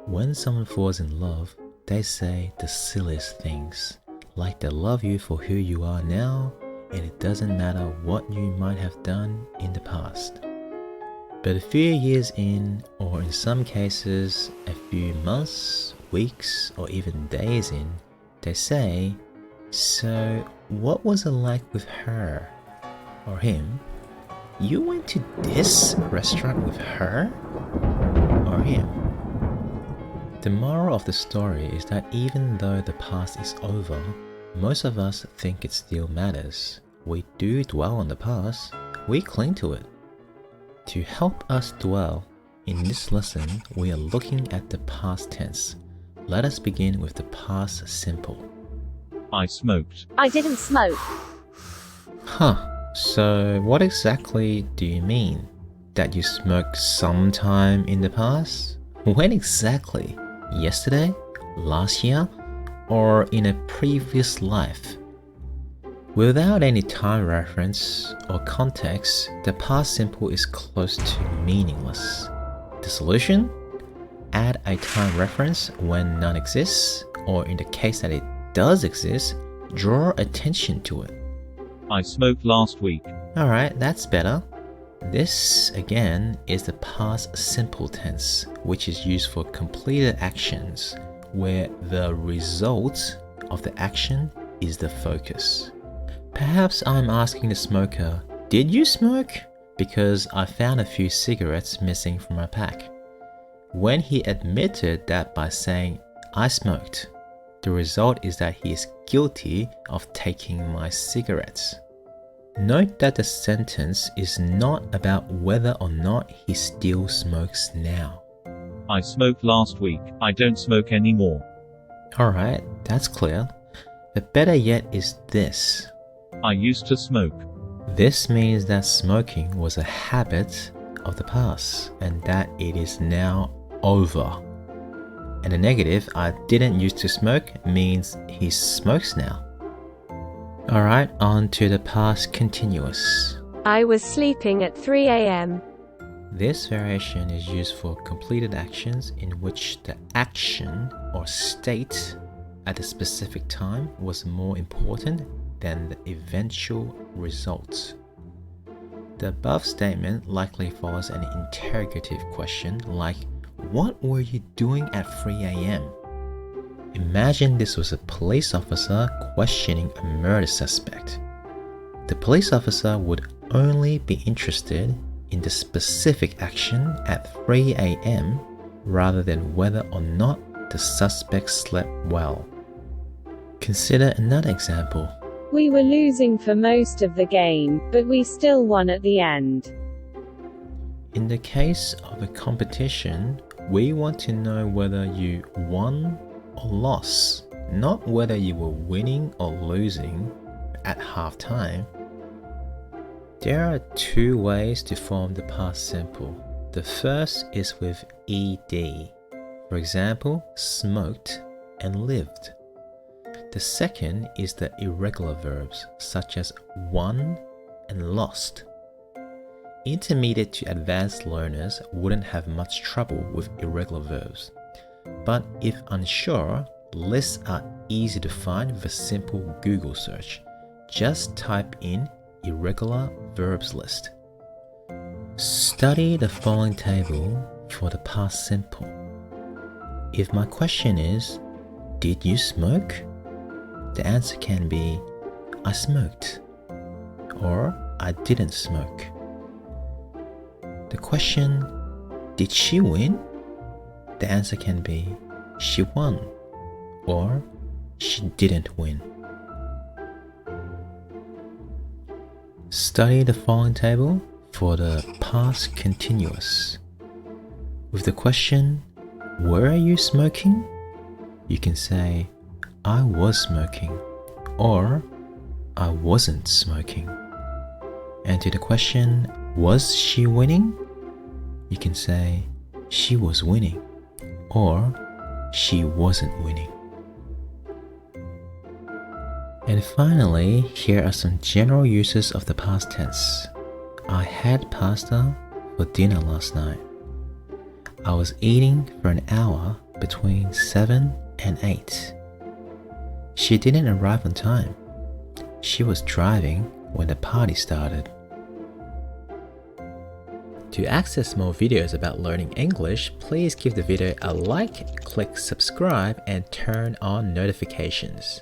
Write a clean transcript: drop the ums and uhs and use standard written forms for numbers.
When someone falls in love, they say the silliest things, like they love you for who you are now and it doesn't matter what you might have done in the past. But a few years in, or in some cases a few months, weeks, or even days in, they say, "So what was it like with her?" Or him, "You went to this restaurant with her?" Or him. The moral of the story is that even though the past is over, most of us think it still matters. We do dwell on the past, we cling to it. To help us dwell, in this lesson we are looking at the past tense. Let us begin with the past simple. I smoked. I didn't smoke. So what exactly do you mean? That you smoked sometime in the past? When exactly? Yesterday? Last year? Or in a previous life? Without any time reference or context, the past simple is close to meaningless. The solution? Add a time reference when none exists, or in the case that it does exist, draw attention to it. I smoked last week. Alright, that's better. This, again, is the past simple tense, which is used for completed actions, where the result of the action is the focus. Perhaps I'm asking the smoker, "Did you smoke?" because I found a few cigarettes missing from my pack. When he admitted that by saying, "I smoked," the result is that he is guilty of taking my cigarettes. Note that the sentence is not about whether or not he still smokes now. I smoked last week. I don't smoke anymore. Alright, that's clear. But better yet is this. I used to smoke. This means that smoking was a habit of the past and that it is now over. And the negative, "I didn't used to smoke," means he smokes now. Alright, on to the past continuous. I was sleeping at 3 a.m. This variation is used for completed actions in which the action or state at a specific time was more important than the eventual result. The above statement likely follows an interrogative question like, "What were you doing at 3 a.m.? Imagine this was a police officer questioning a murder suspect. The police officer would only be interested in the specific action at 3 a.m. rather than whether or not the suspect slept well. Consider another example. We were losing for most of the game, but we still won at the end. In the case of a competition, we want to know whether you won or lost, not whether you were winning or losing at halftime. There are two ways to form the past simple. The first is with ed. For example, smoked and lived. The second is the irregular verbs such as won and lost. Intermediate to advanced learners wouldn't have much trouble with irregular verbs. But if unsure, lists are easy to find with a simple Google search. Just type in irregular verbs list. Study the following table for the past simple. If my question is, "Did you smoke?" the answer can be, "I smoked," or "I didn't smoke." The question, "Did she win?" the answer can be, "She won," or "She didn't win." Study the following table for the past continuous. With the question, "Were you smoking?" you can say, "I was smoking," or "I wasn't smoking." And to the question, "Was she winning?" you can say, "She was winning," or "She wasn't winning." And finally, here are some general uses of the past tense. I had pasta for dinner last night. I was eating for an hour between 7 and 8. She didn't arrive on time. She was driving when the party started. To access more videos about learning English, please give the video a like, click subscribe, and turn on notifications.